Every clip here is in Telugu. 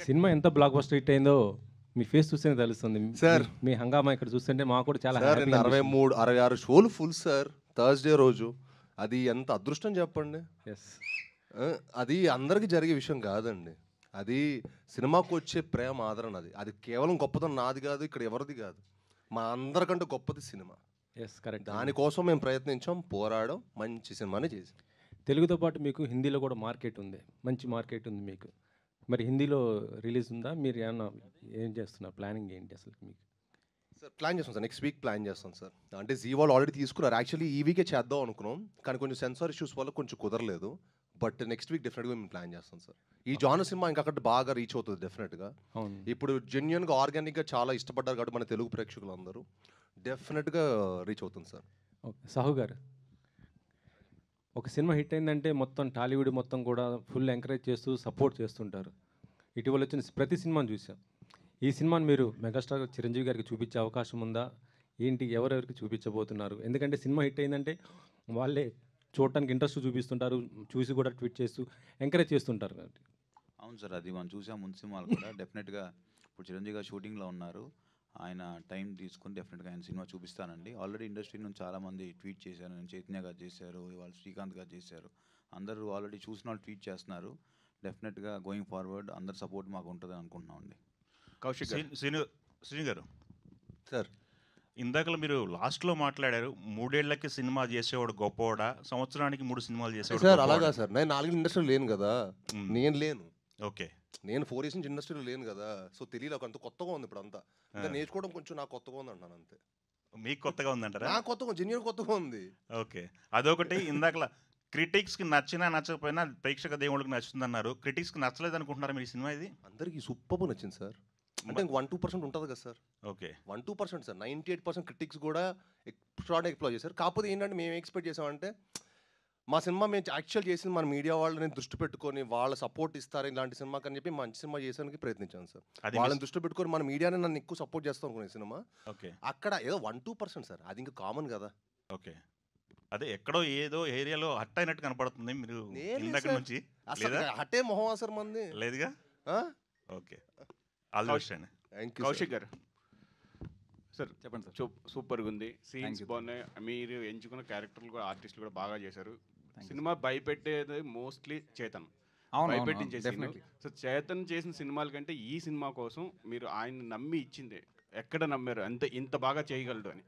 సినిమా ఎంత బ్లాక్ బస్టర్ హిట్ అయిందో మీ ఫేస్ చూస్తేనే తెలుస్తుంది సార్. మీ హంగామా ఇక్కడ చూస్తుంటే మాకు కూడా చాలా సార్ హ్యాపీగా నేను 63-66 షోలు ఫుల్ సార్ థర్స్డే రోజు. అది ఎంత అదృష్టం చెప్పండి. ఎస్ అది అందరికీ జరిగే విషయం కాదండి. అది సినిమాకు వచ్చే ప్రేమ ఆదరణ. అది కేవలం గొప్పతనం నాది కాదు, ఇక్కడ ఎవరిది కాదు, మా అందరికంటే గొప్పది సినిమా. Yes correct. దానికోసం మేము ప్రయత్నించాం, పోరాడాం, మంచి సినిమాని చేసాం. తెలుగుతో పాటు మీకు హిందీలో కూడా మార్కెట్ ఉంది, మంచి మార్కెట్ ఉంది మీకు. మరి హిందీలో రిలీజ్ ఉందా? మీరు ఏమన్నా ఏం చేస్తున్నారు? ప్లానింగ్ ఏంటి అసలు మీకు? సార్ ప్లాన్ చేస్తాం సార్, నెక్స్ట్ వీక్ ప్లాన్ చేస్తాం సార్. అంటే జీ వాళ్ళు ఆల్రెడీ తీసుకున్నారు. యాక్చువల్లీ ఈ వీకే చేద్దాం అనుకున్నాం, కానీ కొంచెం సెన్సార్ ఇష్యూస్ వల్ల కొంచెం కుదరలేదు. బట్ నెక్స్ట్ వీక్ డెఫినెట్గా మేము ప్లాన్ చేస్తాం సార్. ఈ జానర్ సినిమా ఇంకా అక్కడ బాగా రీచ్ అవుతుంది డెఫినెట్గా. అవును. ఇప్పుడు జెన్యున్గా ఆర్గానిక్గా చాలా ఇష్టపడ్డారు కాబట్టి మన తెలుగు ప్రేక్షకులు అందరూ డెఫినెట్గా రీచ్ అవుతుంది సార్. ఓకే సాహు గారు, ఒక సినిమా హిట్ అయిందంటే మొత్తం టాలీవుడ్ మొత్తం కూడా ఫుల్ ఎంకరేజ్ చేస్తూ సపోర్ట్ చేస్తుంటారు. ఇటీవల వచ్చిన ప్రతి సినిమాను చూసాం. ఈ సినిమాని మీరు మెగాస్టార్ చిరంజీవి గారికి చూపించే అవకాశం ఉందా? ఏంటి, ఎవరెవరికి చూపించబోతున్నారు? ఎందుకంటే సినిమా హిట్ అయిందంటే వాళ్ళే చూడటానికి ఇంట్రెస్ట్ చూపిస్తుంటారు, చూసి కూడా ట్వీట్ చేస్తూ ఎంకరేజ్ చేస్తుంటారు. అవును సార్, అది మనం చూసాం ముందు సినిమాలు కూడా. డెఫినెట్గా ఇప్పుడు చిరంజీవి గారు షూటింగ్లో ఉన్నారు. ఆయన టైం తీసుకుని డెఫినెట్గా ఆయన సినిమా చూపిస్తానండి. ఆల్రెడీ ఇండస్ట్రీ నుంచి చాలామంది ట్వీట్ చేశారు. నేను చైతన్య గారు చేశారు, ఇవాళ శ్రీకాంత్ గారు చేశారు. అందరూ ఆల్రెడీ చూసిన వాళ్ళు ట్వీట్ చేస్తున్నారు. డెఫినెట్గా గోయింగ్ ఫార్వర్డ్ అందరి సపోర్ట్ మాకు ఉంటుందని అనుకుంటున్నామండి. కౌశిక్ శ్రీను గారు సార్, ఇందాకలో మీరు లాస్ట్లో మాట్లాడారు, 3 ఏళ్లకి సినిమా చేసేవాడు గొప్పవాడా, సంవత్సరానికి 3 సినిమాలు చేసేవాడు సార్ గొప్పవాడా? అలాగా సార్, నేను 4 ఇండస్ట్రీలో లేను కదా. నేను లేను, ఓకే, నేను 4 ఇయర్స్ నుంచి ఇండస్ట్రీలో లేను కదా. సో తెలియదు, అంత కొత్తగా ఉంది ఇప్పుడు అంతా. ఇంకా నేర్చుకోవడం కొంచెం నాకు కొత్తగా ఉంది అంటాను అంతే. మీకు కొత్తగా ఉందంటారా? నాకు కొత్తగా, జెన్యున్ కొత్తగా ఉంది. ఓకే, అదొకటి. ఇందాకలా క్రిటిక్స్కి నచ్చినా నచ్చకపోయినా ప్రేక్షక దేవుళ్ళకి నచ్చుతుంది అన్నారు. క్రిటిక్స్కి నచ్చలేదు అనుకుంటున్నారా మీరు ఈ సినిమా? ఇది అందరికీ సూపర్ నచ్చింది సార్. అంటే 1-2% ఉంటుంది కదా సార్. Okay, 1-2% sir. 98% క్రిటిక్స్ కూడా ఎక్స్ట్రాడ్ ఎక్స్ప్లోర్ చేశారు. కాకపోతే ఏంటంటే మేము ఎక్స్పెక్ట్ చేసామంటే మా సినిమా మేము యాక్చువల్ చేసింది మన మీడియా వాళ్ళని దృష్టి పెట్టుకొని వాళ్ళ సపోర్ట్ ఇస్తారు ఇలాంటి సినిమాకి అని చెప్పి మంచి సినిమా చేసానికి ప్రయత్నించాను సార్. వాళ్ళని దృష్టి పెట్టుకొని మన మీడియాని నన్ను ఎక్కువ సపోర్ట్ చేస్తాం అనుకునే సినిమా. ఓకే, అక్కడ ఏదో 1-2% సార్, అది ఇంకా కామన్ కదా. ఓకే, అదే ఎక్కడో ఏదో ఏరియాలో హట్ అయినట్టు కనపడుతుంది మీరు ఇందాక నుంచి. అసలు హట్టే మొహం సార్ మంది లేదుగా. ఓకే, ఆల్ ది బెస్ట్ అండి. కౌశిక్ గారు సార్ చెప్పండి సార్. సూపర్గా ఉంది, సీన్స్ బాగున్నాయి, మీరు ఎంచుకున్న క్యారెక్టర్లు కూడా ఆర్టిస్టులు కూడా బాగా చేశారు. సినిమా భయపెట్టేది మోస్ట్లీ చేతన్, భయపెట్టించేసి. సో చేతన్ చేసిన సినిమాల కంటే ఈ సినిమా కోసం మీరు ఆయన నమ్మి ఇచ్చింది ఎక్కడ నమ్మారు ఇంత బాగా చేయగలడు అని?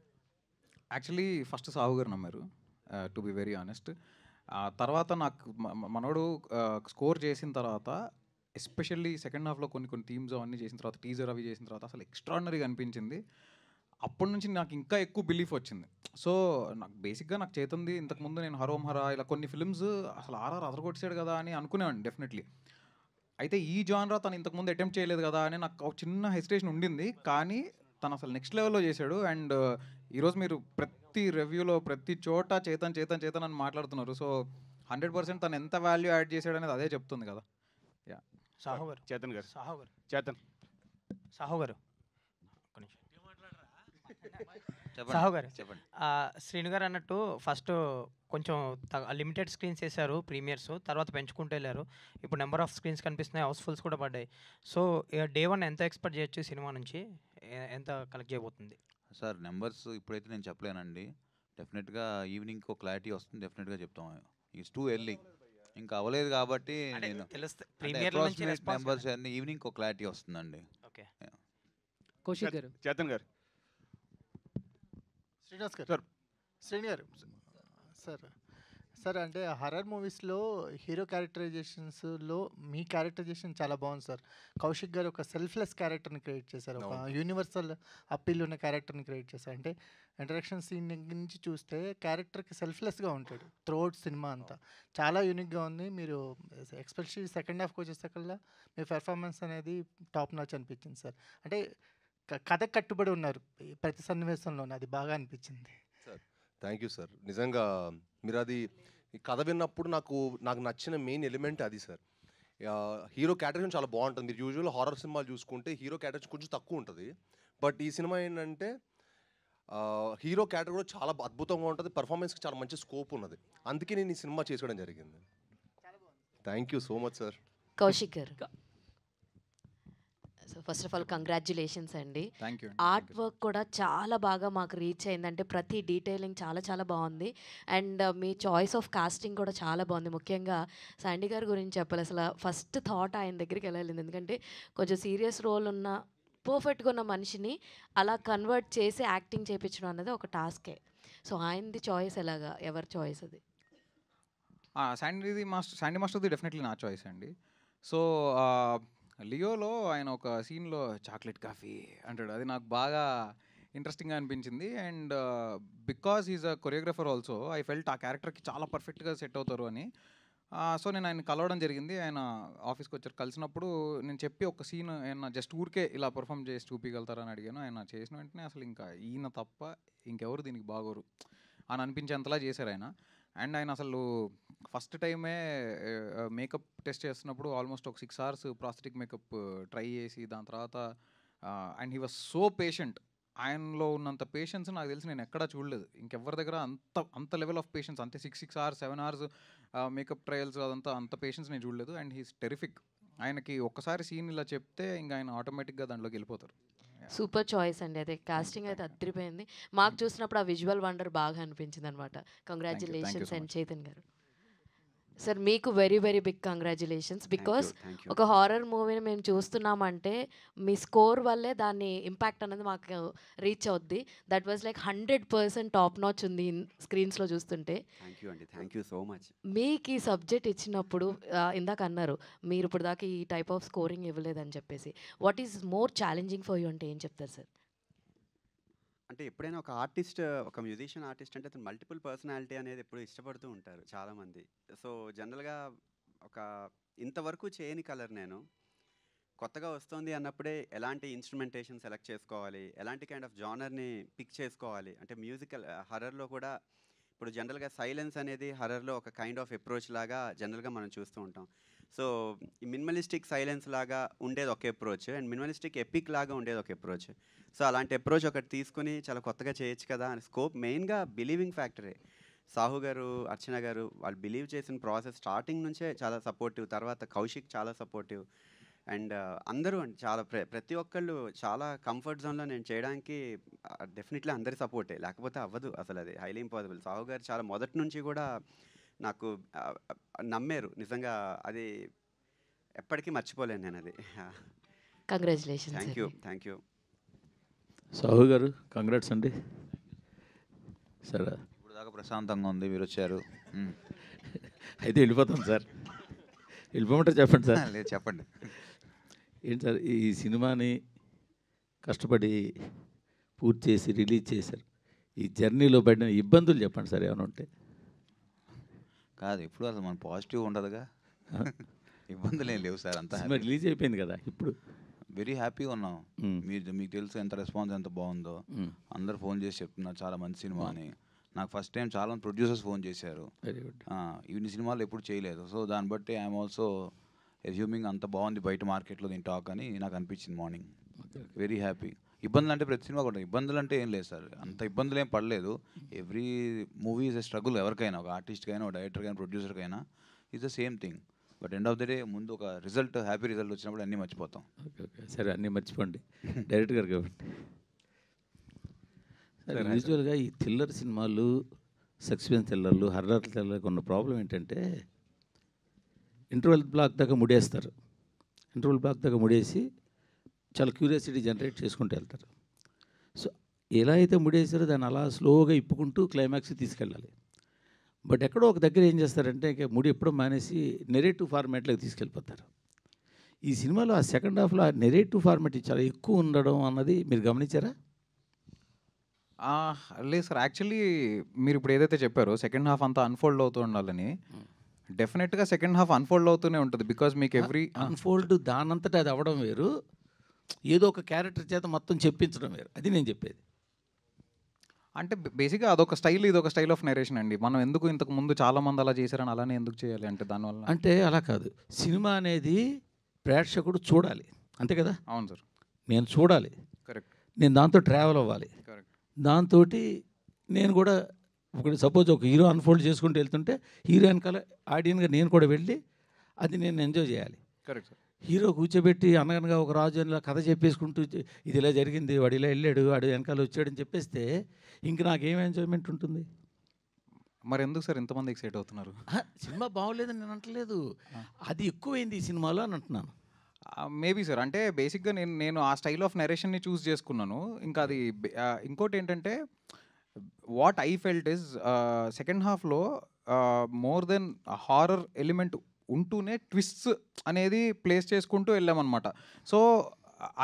యాక్చువల్లీ ఫస్ట్ సాహు గారు నమ్మారు, టు బి వెరీ ఆనెస్ట్. తర్వాత నాకు మనోడు స్కోర్ చేసిన తర్వాత, ఎస్పెషల్లీ సెకండ్ హాఫ్లో కొన్ని థీమ్స్ అవన్నీ చేసిన తర్వాత, టీజర్ అవి చేసిన తర్వాత అసలు ఎక్స్ట్రాడినరీగా అనిపించింది. అప్పటి నుంచి నాకు ఇంకా ఎక్కువ బిలీఫ్ వచ్చింది. సో నాకు బేసిక్గా నాకు చేతుంది ఇంతకుముందు నేను హరోం హరా ఇలా కొన్ని ఫిల్మ్స్ అసలు ఆర్ఆర్ అదరగొట్టేసాడు కదా అని అనుకునేవాడిని డెఫినెట్లీ. అయితే ఈ జానరా తను ఇంతకుముందు అటెంప్ట్ చేయలేదు కదా అని నాకు ఒక చిన్న హెసిటేషన్ ఉండింది. కానీ తను అసలు నెక్స్ట్ లెవెల్లో చేశాడు. అండ్ ఈరోజు మీరు ప్రతి రివ్యూలో ప్రతి చోట చేతన్ అని మాట్లాడుతున్నారు. సో 100% తను ఎంత వాల్యూ యాడ్ చేశాడు అనేది అదే చెప్తుంది కదా. యా, సాహు గారు, చేతన్ గారు, సాహు గారు సాహు గారు చెప్పండి. శ్రీను గారు అన్నట్టు ఫస్ట్ కొంచెం లిమిటెడ్ స్క్రీన్స్ వేశారు ప్రీమియర్స్, తర్వాత పెంచుకుంటూ వెళ్ళారు. ఇప్పుడు నెంబర్ ఆఫ్ స్క్రీన్స్ కనిపిస్తున్నాయి, హౌస్ఫుల్స్ కూడా పడ్డాయి. సో డే 1 ఎంత ఎక్స్పెక్ట్ చేయొచ్చు సినిమా నుంచి, ఎంత కలెక్ట్ చేయబోతుంది సార్? నెంబర్స్ ఇప్పుడైతే నేను చెప్పలేనండి. డెఫినెట్గా ఈవినింగ్కి ఒక క్లారిటీ వస్తుంది, డెఫినెట్గా చెప్తాం. ఇట్స్ టూ ఎర్లీ, ఇంకా అవ్వలేదు కాబట్టి నేను నెంబర్స్ అన్ని ఈవినింగ్ ఒక క్లారిటీ వస్తుందండి. ఓకే, కౌశిక్ గారు, చేతన్ గారు, శ్రీనివాస్ గారు, శ్రీని గారు సార్ అంటే హర్రర్ మూవీస్లో హీరో క్యారెక్టరైజేషన్స్లో మీ క్యారెక్టరైజేషన్ చాలా బాగుంది సార్. కౌశిక్ గారు ఒక సెల్ఫ్లెస్ క్యారెక్టర్ని క్రియేట్ చేశారు, ఒక యూనివర్సల్ అప్పీల్ ఉన్న క్యారెక్టర్ని క్రియేట్ చేశారు. అంటే ఇంటరాక్షన్ సీన్ నుంచి చూస్తే క్యారెక్టర్కి సెల్ఫ్లెస్గా ఉంటాడు త్రూఅవుట్ సినిమా అంతా. చాలా యూనిక్గా ఉంది. మీరు ఎస్పెషల్లీ సెకండ్ హాఫ్కి వచ్చేసరికల్లా మీ పెర్ఫార్మెన్స్ అనేది టాప్ నాచ్ అనిపించింది సార్. అంటే కథకు కట్టుబడి ఉన్నారు ప్రతి సన్నివేశంలోనే, అది బాగా అనిపించింది సార్. Thank you sir. నిజంగా మీరు అది కథ విన్నప్పుడు నాకు నచ్చిన మెయిన్ ఎలిమెంట్ అది సార్. హీరో క్యారెక్టరేషన్ చాలా బాగుంటుంది. మీరు యూజువల్ హారర్ సినిమాలు చూసుకుంటే హీరో క్యారెక్టరేషన్ కొంచెం తక్కువ ఉంటుంది. బట్ ఈ సినిమా ఏంటంటే హీరో క్యారెక్టర్ కూడా చాలా అద్భుతంగా ఉంటుంది, పర్ఫార్మెన్స్కి చాలా మంచి స్కోప్ ఉన్నది. అందుకే నేను ఈ సినిమా చేసుకోవడం జరిగింది. Thank you so much sir. Kaushik గారు, so first of all congratulations అండి. Thank you. ఆర్ట్ వర్క్ కూడా చాలా బాగా మాకు రీచ్ అయింది. అంటే ప్రతి డీటెయిలింగ్ చాలా చాలా బాగుంది. అండ్ మీ చాయిస్ ఆఫ్ కాస్టింగ్ కూడా చాలా బాగుంది. ముఖ్యంగా శాండీ గారి గురించి చెప్పాలి. అసలు ఫస్ట్ థాట్ ఆయన దగ్గరికి వెళ్ళాలి. ఎందుకంటే కొంచెం సీరియస్ రోల్ ఉన్న పర్ఫెక్ట్గా ఉన్న మనిషిని అలా కన్వర్ట్ చేసి యాక్టింగ్ చేయించడం అన్నది ఒక టాస్కే. సో ఆయనది చాయిస్ ఎలాగా, ఎవరి చాయిస్ అది? శాండీ మాస్టర్ది డెఫినెట్లీ నా చాయిస్ అండి. సో లియోలో ఆయన ఒక సీన్లో చాక్లెట్ కాఫీ అంటాడు, అది నాకు బాగా ఇంట్రెస్టింగ్గా అనిపించింది. And because is a choreographer also I felt ఆ క్యారెక్టర్కి చాలా పర్ఫెక్ట్గా సెట్ అవుతారు అని. సో నేను ఆయన కలవడం జరిగింది. ఆయన ఆఫీస్కి వచ్చారు. కలిసినప్పుడు నేను చెప్పి ఒక సీన్ ఆయన జస్ట్ ఊరికే ఇలా పర్ఫామ్ చేసి చూపించగలుగుతారని అడిగాను. ఆయన చేసిన వెంటనే అసలు ఇంకా ఈయన తప్ప ఇంకెవరు దీనికి బాగోరు అని అనిపించేంతలా చేశారు ఆయన. అండ్ ఆయన అసలు ఫస్ట్ టైమే మేకప్ టెస్ట్ చేస్తున్నప్పుడు ఆల్మోస్ట్ ఒక 6 hours ప్రాస్థెటిక్ మేకప్ ట్రై చేసి దాని తర్వాత and he was so patient. ఆయనలో ఉన్నంత పేషెన్స్ నాకు తెలిసి నేను ఎక్కడా చూడలేదు ఇంకెవరి దగ్గర. అంత లెవెల్ ఆఫ్ పేషెన్స్, అంతే 6 hours 7 hours మేకప్ ట్రయల్స్ అదంతా అంత పేషెన్స్ నేను చూడలేదు. And he's terrific. ఆయనకి ఒక్కసారి సీన్ ఇలా చెప్తే ఇంకా ఆయన ఆటోమేటిక్గా దాంట్లోకి వెళ్ళిపోతారు. సూపర్ చాయిస్ అండి. అదే కాస్టింగ్ అయితే అదిరిపోయింది. మాకు చూసినప్పుడు ఆ విజువల్ వండర్ బాగా అనిపించింది అనమాట. కంగ్రాచులేషన్స్ అండ్ చైతన్ గారు. సార్ మీకు very very big congratulations. Because ఒక హారర్ మూవీని మేము చూస్తున్నామంటే మీ స్కోర్ వల్లే దాన్ని ఇంపాక్ట్ అనేది మాకు రీచ్ అవుద్ది. That was like 100% top notch ఉంది స్క్రీన్స్లో చూస్తుంటే. Thank you so much. మీకు ఈ సబ్జెక్ట్ ఇచ్చినప్పుడు ఇందాక అన్నారు మీరు ఇప్పుడు దాకా ఈ టైప్ ఆఫ్ స్కోరింగ్ ఇవ్వలేదని చెప్పేసి, what is more challenging for you అంటే ఏం చెప్తారు సార్? అంటే ఎప్పుడైనా ఒక ఆర్టిస్ట్, ఒక మ్యూజిషియన్ ఆర్టిస్ట్ అంటే అతను మల్టిపుల్ పర్సనాలిటీ అనేది ఎప్పుడు ఇష్టపడుతూ ఉంటారు చాలామంది. సో జనరల్గా ఒక ఇంతవరకు చేయని కలర్ నేను కొత్తగా వస్తుంది అన్నప్పుడే ఎలాంటి ఇన్స్ట్రుమెంటేషన్ సెలెక్ట్ చేసుకోవాలి, ఎలాంటి కైండ్ ఆఫ్ జానర్ని పిక్ చేసుకోవాలి. అంటే మ్యూజికల్ హర్రర్లో కూడా ఇప్పుడు జనరల్గా సైలెన్స్ అనేది హర్రర్లో ఒక కైండ్ ఆఫ్ అప్రోచ్ లాగా జనరల్గా మనం చూస్తూ ఉంటాం. సో ఈ మినిమలిస్టిక్ సైలెన్స్ లాగా ఉండేది ఒక అప్రోచ్, అండ్ మినిమలిస్టిక్ ఎపిక్ లాగా ఉండేది ఒక అప్రోచ్. సో అలాంటి అప్రోచ్ ఒకటి తీసుకుని చాలా కొత్తగా చేయొచ్చు కదా అని స్కోప్ మెయిన్గా బిలీవింగ్ ఫ్యాక్టరే. సాహు గారు, అర్చన గారు వాళ్ళు బిలీవ్ చేసిన ప్రాసెస్ స్టార్టింగ్ నుంచే చాలా సపోర్టివ్. తర్వాత కౌశిక్ చాలా సపోర్టివ్. అండ్ అందరూ అండి చాలా ప్రతి ఒక్కళ్ళు చాలా కంఫర్ట్ జోన్లో నేను చేయడానికి డెఫినెట్లీ అందరి సపోర్టే, లేకపోతే అవ్వదు అసలు, అది హైలీ ఇంపాసిబుల్. సాహు గారు చాలా మొదటి నుంచి కూడా నాకు నమ్మారు నిజంగా, అది ఎప్పటికీ మర్చిపోలేను నేను అది. కంగ్రాచులేషన్స్. Thank you. సాహు గారు కంగ్రాట్స్ అండి. సరే ఇప్పుడు దాకా ప్రశాంతంగా ఉంది, మీరు వచ్చారు. అయితే వెళ్ళిపోతాం సార్. వెళ్ళిపోమంటారు చెప్పండి సార్. లేదు చెప్పండి. ఏంటి సార్ ఈ సినిమాని కష్టపడి పూర్తి చేసి రిలీజ్ చేశారు, ఈ జర్నీలో పడిన ఇబ్బందులు చెప్పండి సార్ ఏమైనా ఉంటే. కాదు ఇప్పుడు అసలు మన పాజిటివ్ ఉండదుగా, ఇబ్బందులు ఏం లేవు సార్. అంతా రిలీజ్ అయిపోయింది కదా ఇప్పుడు. వెరీ హ్యాపీగా ఉన్నాం. మీకు తెలుసు ఎంత రెస్పాన్స్ ఎంత బాగుందో. అందరు ఫోన్ చేసి చెప్తున్నారు చాలా మంచి సినిమా అని. నాకు ఫస్ట్ టైం చాలా మంది ప్రొడ్యూసర్స్ ఫోన్ చేశారు. Very good. ఇన్ని సినిమాలు ఎప్పుడు చేయలేదు. సో దాన్ని బట్టి ఐఎమ్ ఆల్సో అజ్యూమింగ్ అంత బాగుంది బయట మార్కెట్లో దీని టాక్ అని నాకు అనిపించింది మార్నింగ్. Very happy. ఇబ్బందులు అంటే ప్రతి సినిమా కూడా ఇబ్బందులు అంటే ఏం లేదు సార్, అంత ఇబ్బందులు ఏం పడలేదు. Every movie is a struggle. ఎవరికైనా, ఒక ఆర్టిస్ట్కైనా, ఒక డైరెక్టర్కైనా, ప్రొడ్యూసర్కైనా is the same thing. But end of the day ముందు ఒక రిజల్ట్, హ్యాపీ రిజల్ట్ వచ్చినప్పుడు అన్నీ మర్చిపోతాం. ఓకే ఓకే సరే, అన్నీ మర్చిపోండి డైరెక్టర్ గారు కాబట్టి. సరే యూజువల్గా ఈ థ్రిల్లర్ సినిమాలు, సస్పెన్స్ థ్రిల్లర్లు, హర్రర్ థ్రిల్లర్కి ఉన్న ప్రాబ్లం ఏంటంటే ఇంటర్వెల్ బ్లాక్ దాకా ముడేస్తారు. ఇంటర్వెల్ బ్లాక్ దాకా ముడేసి చాలా క్యూరియాసిటీ జనరేట్ చేసుకుంటూ వెళ్తారు. సో ఎలా అయితే ముడేసారో దాన్ని అలా స్లోగా ఇప్పుకుంటూ క్లైమాక్స్కి తీసుకెళ్ళాలి. బట్ ఎక్కడో ఒక దగ్గర ఏం చేస్తారంటే ఇక ముడి ఎప్పుడో మానేసి నెరేటివ్ ఫార్మాట్లోకి తీసుకెళ్ళిపోతారు. ఈ సినిమాలో ఆ సెకండ్ హాఫ్లో ఆ నెరేటివ్ ఫార్మాట్ చాలా ఎక్కువ ఉండడం అన్నది మీరు గమనించారా? లేదు సార్, యాక్చువల్లీ మీరు ఇప్పుడు ఏదైతే చెప్పారో సెకండ్ హాఫ్ అంతా అన్ఫోల్డ్ అవుతూ ఉండాలని, డెఫినెట్గా సెకండ్ హాఫ్ అన్ఫోల్డ్ అవుతూనే ఉంటుంది. బికాజ్ మీకు ఎవ్రీ అన్ఫోల్డ్ దానంతటా అది అవ్వడం వేరు, ఏదో ఒక క్యారెక్టర్ చేత మొత్తం చెప్పించడం వేరు. అది నేను చెప్పేది. అంటే బేసిక్గా అదొక స్టైల్, ఇది ఒక స్టైల్ ఆఫ్ నరేషన్ అండి. మనం ఎందుకు ఇంతకు ముందు చాలామంది అలా చేశారని అలానే ఎందుకు చేయాలి అంటే దానివల్ల అంటే అలా కాదు. సినిమా అనేది ప్రేక్షకుడు చూడాలి, అంతే కదా? అవును సార్, నేను చూడాలి, కరెక్ట్. నేను దాంతో ట్రావెల్ అవ్వాలి, కరెక్ట్. దాంతో నేను కూడా ఒకటి సపోజ్ ఒక హీరో అన్ఫోల్డ్ చేసుకుంటూ వెళ్తుంటే హీరో వెనకాల ఆడియన్గా నేను కూడా వెళ్ళి అది నేను ఎంజాయ్ చేయాలి. Correct sir. హీరో కూర్చోబెట్టి అనగనగా ఒక రాజు అని కథ చెప్పేసుకుంటూ ఇది ఇలా జరిగింది, వాడు ఇలా వెళ్ళాడు, వాడు వెనకాల వచ్చాడని చెప్పేస్తే ఇంక నాకేం ఎంజాయ్మెంట్ ఉంటుంది? మరి ఎందుకు సార్ ఇంతమంది ఎక్సైట్ అవుతున్నారు? సినిమా బాగోలేదని నేను అంటలేదు, అది ఎక్కువైంది ఈ సినిమాలో అని అంటున్నాను. మేబీ సార్, అంటే బేసిక్గా నేను ఆ స్టైల్ ఆఫ్ నెరేషన్ని చూస్ చేసుకున్నాను. ఇంకా అది ఇంకోటి ఏంటంటే what I felt is second హాఫ్లో మోర్ దెన్ హారర్ ఎలిమెంట్ ఉంటూనే ట్విస్ట్స్ అనేది ప్లేస్ చేసుకుంటూ వెళ్ళామన్నమాట. సో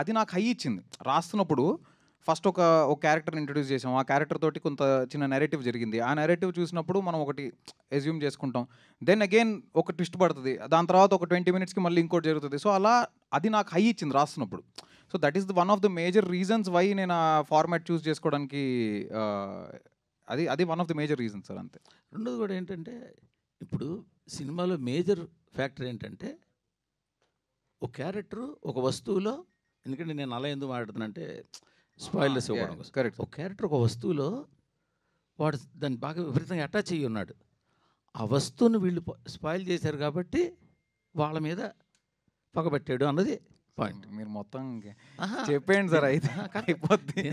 అది నాకు హై ఇచ్చింది రాస్తున్నప్పుడు. ఫస్ట్ ఒక క్యారెక్టర్ని ఇంట్రడ్యూస్ చేసాం, ఆ క్యారెక్టర్ తోటి కొంత చిన్న నెరేటివ్ జరిగింది. ఆ నెరేటివ్ చూసినప్పుడు మనం ఒకటి ఎజ్యూమ్ చేసుకుంటాం, దెన్ అగైన్ ఒక ట్విస్ట్ పడుతుంది, దాని తర్వాత ఒక 20 minutesకి మళ్ళీ ఇంకోటి జరుగుతుంది. సో అలా అది నాకు హై ఇచ్చింది రాస్తున్నప్పుడు. So that is one of the major reasons why నేను ఆ ఫార్మాట్ చూస్ చేసుకోవడానికి అది one of the major reasons sir, అంతే. రెండోది కూడా ఏంటంటే ఇప్పుడు సినిమాలో మేజర్ ఫ్యాక్టర్ ఏంటంటే ఒక క్యారెక్టరు ఒక వస్తువులో, ఎందుకంటే నేను అలా ఎందుకు మాట్లాడుతున్నానంటే స్పాయిలర్స్ ఇవ్వడం కోసం. కరెక్ట్. ఒక క్యారెక్టర్ ఒక వస్తువులో వాడు దాన్ని బాగా విపరీతంగా అటాచ్ అయ్యి ఉన్నాడు. ఆ వస్తువును వీళ్ళు స్పాయిల్ చేశారు కాబట్టి వాళ్ళ మీద పగబట్టాడు అన్నది పాయింట్. మీరు మొత్తం చెప్పేయండి సార్, అయితే అయిపోద్ది.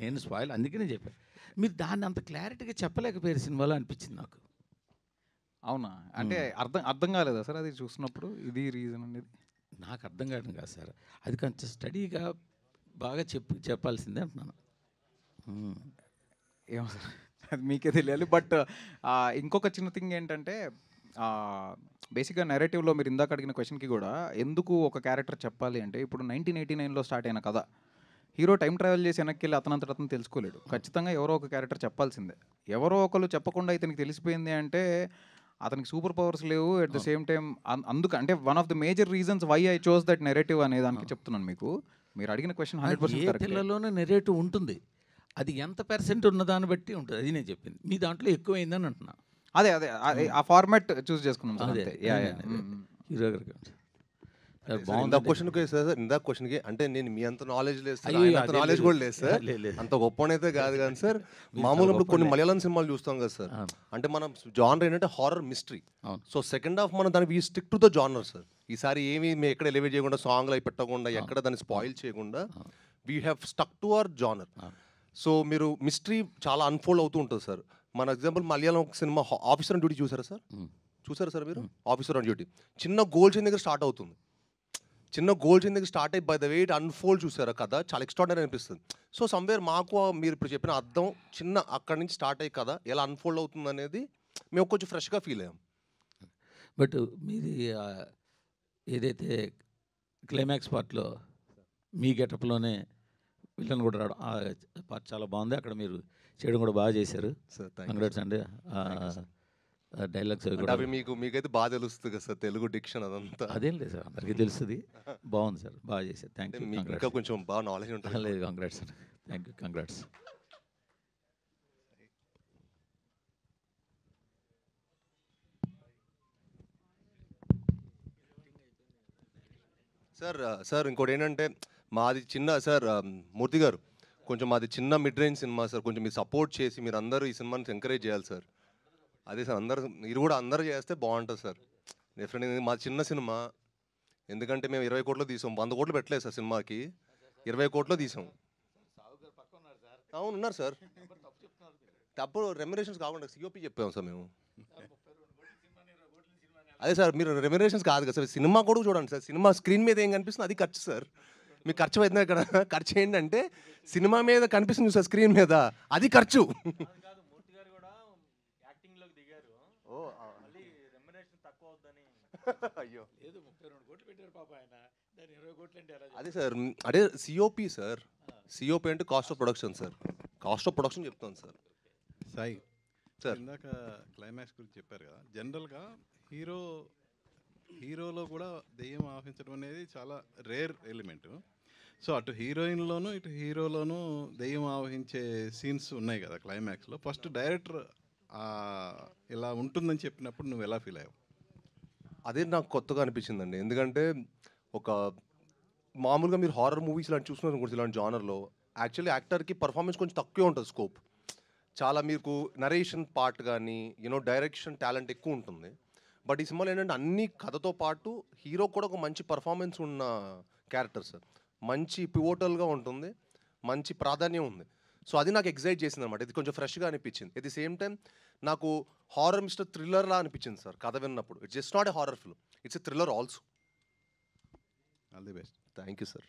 నేను స్పాయిల్ అందుకనే చెప్పాను. మీరు దాన్ని అంత క్లారిటీగా చెప్పలేకపోయారు సినిమాలో అనిపించింది నాకు. అవునా? అంటే అర్థం కాలేదా సార్ అది చూసినప్పుడు, ఇది రీజన్ అనేది? నాకు అర్థం కావడం కాదు సార్, అది కొంచెం స్టడీగా బాగా చెప్పాల్సిందే అంటున్నాను. ఏమో సార్, అది మీకే తెలియాలి. బట్ ఇంకొక చిన్న థింగ్ ఏంటంటే బేసిక్గా నెరేటివ్లో మీరు ఇందాక అడిగిన క్వశ్చన్కి కూడా ఎందుకు ఒక క్యారెక్టర్ చెప్పాలి అంటే, ఇప్పుడు 1989లో స్టార్ట్ అయిన కథ, హీరో టైం ట్రావెల్ చేసి వెనక్కి వెళ్ళి అతనంతట అతను తెలుసుకోలేడు. ఖచ్చితంగా ఎవరో ఒక క్యారెక్టర్ చెప్పాల్సిందే. ఎవరో ఒకరు చెప్పకుండా ఇతనికి తెలిసిపోయింది అంటే అతనికి సూపర్ పవర్స్ లేవు. అట్ ద సేమ్ టైం అంటే one of the major reasons why I chose that narrative అనే దానికి చెప్తున్నాను మీకు. మీరు అడిగిన క్వశ్చన్ 100% కరెక్ట్. పిల్లలోనే నెరేటివ్ ఉంటుంది, అది ఎంత % ఉన్నదాన్ని బట్టి ఉంటుంది. అది నేను చెప్పింది, మీ దాంట్లో ఎక్కువైందని అంటున్నా. అదే ఆ ఫార్మాట్ చూస్ చేసుకున్నాం సార్, అంతే. హీరో గారికి ఇందాక క్వశ్చన్కి అంటే నేను మీ అంత నాలెడ్జ్ లేదు సార్, అంత నాలెడ్జ్ కూడా లేదు సార్, అంత గొప్పనైతే కాదు కానీ సార్. మామూలుగా ఇప్పుడు కొన్ని మలయాళం సినిమాలు చూస్తాం కదా సార్, అంటే మనం జానర్ ఏంటంటే horror mystery. So second half మనం దానికి stick to the genre sir. ఈసారి ఏమి మేము ఎక్కడ ఎలివేట్ చేయకుండా, సాంగ్లు అవి పెట్టకుండా, ఎక్కడ దాన్ని స్పాయిల్ చేయకుండా we have stuck to our genre. So మీరు మిస్టరీ చాలా అన్ఫోల్డ్ అవుతూ ఉంటుంది సార్. మన example Malayalam cinema officer on duty చూసారా సార్? చూసారా సార్ మీరు? ఆఫీసర్ ఆన్ డ్యూటీ చిన్న గోల్ చైన్ దగ్గర స్టార్ట్ అవుతుంది. చిన్న గోల్ చైన్ దగ్గర స్టార్ట్ అయ్యి by the way it unfold చూసారా కదా, చాలా ఎక్స్ట్రాడనరీ అనిపిస్తుంది. సో సమ్వేర్ మాకు మీరు ఇప్పుడు చెప్పిన అర్థం చిన్న అక్కడి నుంచి స్టార్ట్ అయ్యి కదా ఎలా అన్ఫోల్డ్ అవుతుంది అనేది మేము కొంచెం ఫ్రెష్గా ఫీల్ అయ్యాం. బట్ మీది ఏదైతే క్లైమాక్స్ పార్ట్లో మీ గెటప్లోనే విలన్ కూడా రావడం, ఆ పార్ట్ చాలా బాగుంది. అక్కడ మీరు చేయడం కూడా బాగా చేశారు సార్. కంగ్రాట్స్ అండి. డైలాగ్స్ అవి మీకైతే బాగా తెలుస్తుంది కదా సార్, తెలుగు డిక్షన్ అదంతా. అదేం లేదు సార్, అందరికీ తెలుస్తుంది. బాగుంది సార్, బాగా చేశారు. Thank you. ఇంకా కొంచెం బాగా నాలెడ్జ్ ఉంటుంది. లేదు, congrats sir. Thank you, congrats. Sir ఇంకోటి ఏంటంటే మాది చిన్న సార్ మూర్తి గారు, కొంచెం మాది చిన్న మిడ్ రేంజ్ సినిమా సార్, కొంచెం మీరు సపోర్ట్ చేసి మీరు అందరూ ఈ సినిమాని ఎంకరేజ్ చేయాలి సార్. అదే సార్, మీరు కూడా అందరూ చేస్తే బాగుంటుంది సార్. డెఫినెట్గా మాది చిన్న సినిమా, ఎందుకంటే మేము 20 కోట్లు తీసాం, 100 కోట్లు పెట్టలేదు సార్ సినిమాకి, 20 కోట్లు తీసాం. అవును ఉన్నారు సార్, తప్పుడు రెమ్యునరేషన్స్ కాకుండా సిఓపి చెప్పాము సార్ మేము. అదే సార్, మీరు రెమ్యునరేషన్స్ కాదు కదా సార్, సినిమా కూడా చూడండి సార్. సినిమా స్క్రీన్ మీద ఏం కనిపిస్తుంది అది ఖర్చు సార్. మీకు ఖర్చు అవుతుంది ఇక్కడ, ఖర్చు ఏంటంటే సినిమా మీద కనిపిస్తుంది సార్, స్క్రీన్ మీద, అది ఖర్చు. అయ్యో అదే సార్, అదే సిఓపి సార్. సిఓపి అంటే cost of production sir, cost of production చెప్తాను సార్. సాయి సార్ ఇందాక క్లైమాక్స్ గురించి చెప్పారు కదా, జనరల్గా హీరోలో కూడా దెయ్యం ఆవహించడం అనేది చాలా రేర్ ఎలిమెంట్. సో అటు హీరోయిన్లోనూ ఇటు హీరోలోనూ దెయ్యం ఆవహించే సీన్స్ ఉన్నాయి కదా క్లైమాక్స్లో. ఫస్ట్ డైరెక్టర్ ఇలా ఉంటుందని చెప్పినప్పుడు నువ్వు ఎలా ఫీల్ అయ్యావు? అదే నాకు కొత్తగా అనిపించిందండి, ఎందుకంటే ఒక మామూలుగా మీరు హారర్ మూవీస్ ఇలాంటి చూస్తున్నారు అనుకోండి, ఇలాంటి జానర్లో యాక్చువల్లీ యాక్టర్కి పర్ఫార్మెన్స్ కొంచెం తక్కువే ఉంటుంది, స్కోప్ చాలా మీకు నరేషన్ పార్ట్ కానీ డైరెక్షన్ టాలెంట్ ఎక్కువ ఉంటుంది. బట్ ఈ సినిమాలో ఏంటంటే అన్ని కథతో పాటు హీరో కూడా ఒక మంచి పర్ఫార్మెన్స్ ఉన్న క్యారెక్టర్ సార్. మంచి పివోటల్గా ఉంటుంది, మంచి ప్రాధాన్యం ఉంది. సో అది నాకు ఎగ్జైట్ చేసింది అనమాట. ఇది కొంచెం ఫ్రెష్గా అనిపించింది. ఎట్ ది సేమ్ టైం నాకు హారర్ మిస్టర్ థ్రిల్లర్లా అనిపించింది సార్ కథ విన్నప్పుడు. It's just not a horror film, it's a thriller also. All the best. Thank you sir.